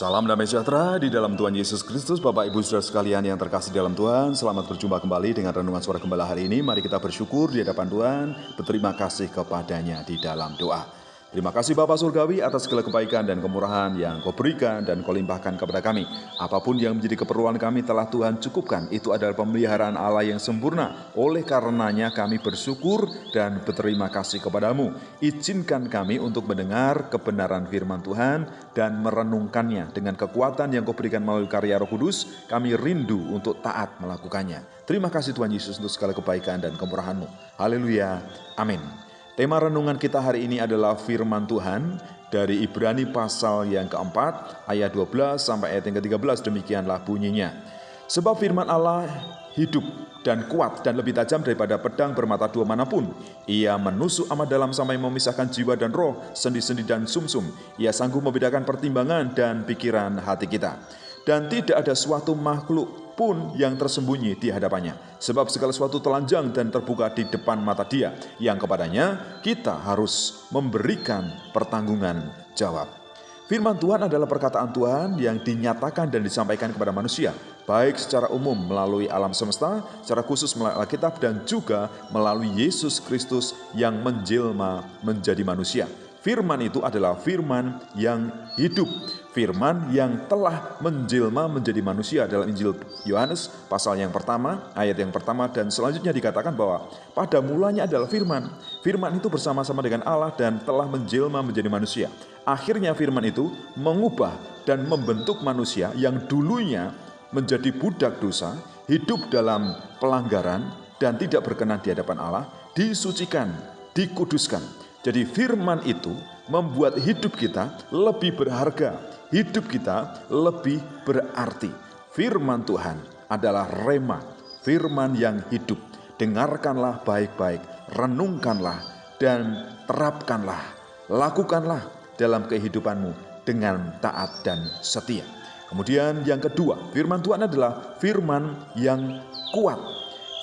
Salam damai sejahtera di dalam Tuhan Yesus Kristus. Bapak Ibu Saudara sekalian yang terkasih dalam Tuhan, selamat berjumpa kembali dengan Renungan Suara Gembala hari ini. Mari kita bersyukur di hadapan Tuhan, berterima kasih kepadanya di dalam doa. Terima kasih Bapa Surgawi atas segala kebaikan dan kemurahan yang Kau berikan dan Kau limpahkan kepada kami. Apapun yang menjadi keperluan kami telah Tuhan cukupkan. Itu adalah pemeliharaan Allah yang sempurna. Oleh karenanya kami bersyukur dan berterima kasih kepadamu. Izinkan kami untuk mendengar kebenaran firman Tuhan dan merenungkannya dengan kekuatan yang Kau berikan melalui karya Roh Kudus. Kami rindu untuk taat melakukannya. Terima kasih Tuhan Yesus untuk segala kebaikan dan kemurahan-Mu. Haleluya. Amin. Tema renungan kita hari ini adalah firman Tuhan dari Ibrani pasal yang keempat, ayat 12 sampai ayat yang ke-13, demikianlah bunyinya. Sebab firman Allah hidup dan kuat dan lebih tajam daripada pedang bermata dua manapun. Ia menusuk amat dalam sampai memisahkan jiwa dan roh, sendi-sendi dan sumsum. Ia sanggup membedakan pertimbangan dan pikiran hati kita. Dan tidak ada suatu makhluk pun yang tersembunyi di hadapannya. Sebab segala sesuatu telanjang dan terbuka di depan mata Dia, yang kepadanya kita harus memberikan pertanggungan jawab. Firman Tuhan adalah perkataan Tuhan yang dinyatakan dan disampaikan kepada manusia, baik secara umum melalui alam semesta, secara khusus melalui Alkitab, dan juga melalui Yesus Kristus yang menjelma menjadi manusia. Firman itu adalah firman yang hidup, firman yang telah menjelma menjadi manusia. Dalam Injil Yohanes pasal yang pertama, ayat yang pertama dan selanjutnya dikatakan bahwa pada mulanya adalah firman. Firman itu bersama-sama dengan Allah dan telah menjelma menjadi manusia. Akhirnya firman itu mengubah dan membentuk manusia yang dulunya menjadi budak dosa, hidup dalam pelanggaran dan tidak berkenan di hadapan Allah, disucikan, dikuduskan. Jadi firman itu membuat hidup kita lebih berharga, hidup kita lebih berarti. Firman Tuhan adalah rema, firman yang hidup. Dengarkanlah baik-baik, renungkanlah dan terapkanlah, lakukanlah dalam kehidupanmu dengan taat dan setia. Kemudian yang kedua, firman Tuhan adalah firman yang kuat,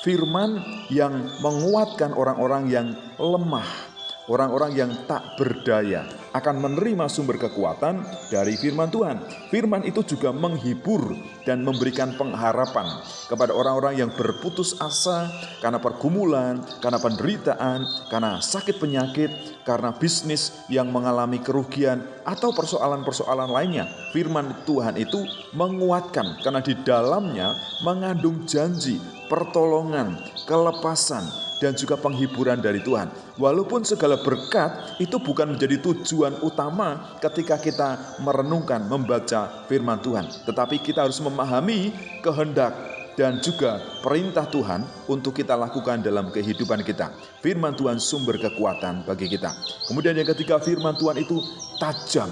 firman yang menguatkan orang-orang yang lemah. Orang-orang yang tak berdaya akan menerima sumber kekuatan dari firman Tuhan. Firman itu juga menghibur dan memberikan pengharapan kepada orang-orang yang berputus asa karena pergumulan, karena penderitaan, karena sakit penyakit, karena bisnis yang mengalami kerugian, atau persoalan-persoalan lainnya. Firman Tuhan itu menguatkan karena di dalamnya mengandung janji, pertolongan, kelepasan, dan juga penghiburan dari Tuhan. Walaupun segala berkat itu bukan menjadi tujuan utama ketika kita merenungkan, membaca firman Tuhan. Tetapi kita harus memahami kehendak dan juga perintah Tuhan untuk kita lakukan dalam kehidupan kita. Firman Tuhan sumber kekuatan bagi kita. Kemudian yang ketiga, firman Tuhan itu tajam.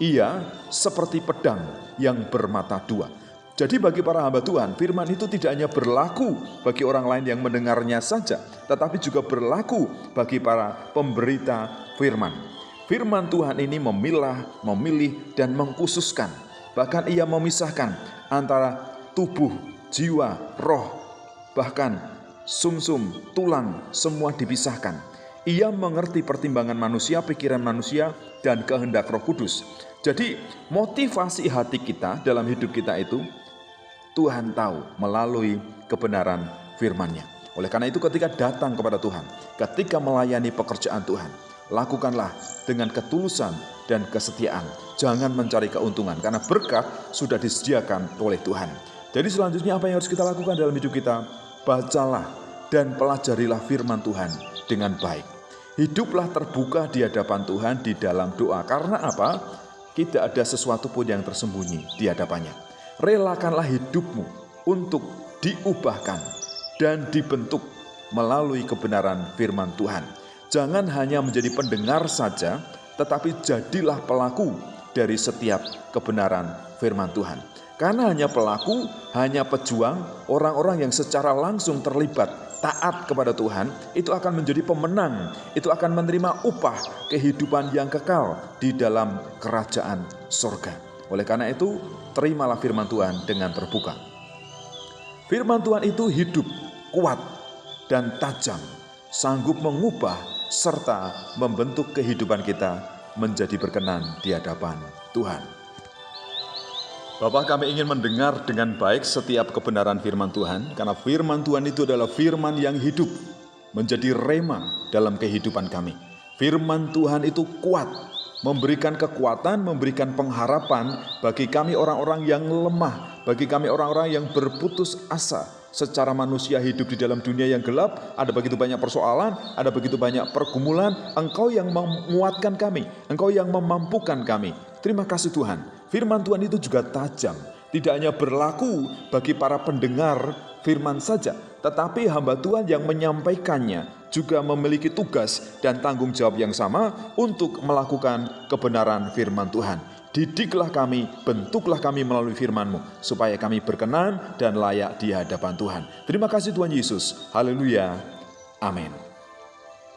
Ia seperti pedang yang bermata dua. Jadi bagi para hamba Tuhan, firman itu tidak hanya berlaku bagi orang lain yang mendengarnya saja, tetapi juga berlaku bagi para pemberita firman. Firman Tuhan ini memilah, memilih, dan mengkhususkan. Bahkan ia memisahkan antara tubuh, jiwa, roh, bahkan sumsum, tulang, semua dipisahkan. Ia mengerti pertimbangan manusia, pikiran manusia, dan kehendak Roh Kudus. Jadi motivasi hati kita dalam hidup kita itu Tuhan tahu melalui kebenaran firman-Nya. Oleh karena itu ketika datang kepada Tuhan, ketika melayani pekerjaan Tuhan, lakukanlah dengan ketulusan dan kesetiaan. Jangan mencari keuntungan karena berkat sudah disediakan oleh Tuhan. Jadi selanjutnya apa yang harus kita lakukan dalam hidup kita? Bacalah dan pelajarilah firman Tuhan dengan baik. Hiduplah terbuka di hadapan Tuhan di dalam doa. Karena apa? Tidak ada sesuatu pun yang tersembunyi di hadapannya. Relakanlah hidupmu untuk diubahkan dan dibentuk melalui kebenaran firman Tuhan. Jangan hanya menjadi pendengar saja, tetapi jadilah pelaku dari setiap kebenaran firman Tuhan. Karena hanya pelaku, hanya pejuang, orang-orang yang secara langsung terlibat taat kepada Tuhan, itu akan menjadi pemenang, itu akan menerima upah kehidupan yang kekal di dalam kerajaan surga. Oleh karena itu, terimalah firman Tuhan dengan terbuka. Firman Tuhan itu hidup, kuat, dan tajam, sanggup mengubah serta membentuk kehidupan kita menjadi berkenan di hadapan Tuhan. Bapa, kami ingin mendengar dengan baik setiap kebenaran firman Tuhan, karena firman Tuhan itu adalah firman yang hidup, menjadi rema dalam kehidupan kami. Firman Tuhan itu kuat, memberikan kekuatan, memberikan pengharapan bagi kami orang-orang yang lemah, bagi kami orang-orang yang berputus asa. Secara manusia hidup di dalam dunia yang gelap, ada begitu banyak persoalan, ada begitu banyak pergumulan. Engkau yang menguatkan kami, Engkau yang memampukan kami. Terima kasih Tuhan. Firman Tuhan itu juga tajam, tidak hanya berlaku bagi para pendengar firman saja, tetapi hamba Tuhan yang menyampaikannya juga memiliki tugas dan tanggung jawab yang sama untuk melakukan kebenaran firman Tuhan. Didiklah kami, bentuklah kami melalui firman-Mu, supaya kami berkenan dan layak di hadapan Tuhan. Terima kasih Tuhan Yesus. Haleluya. Amin.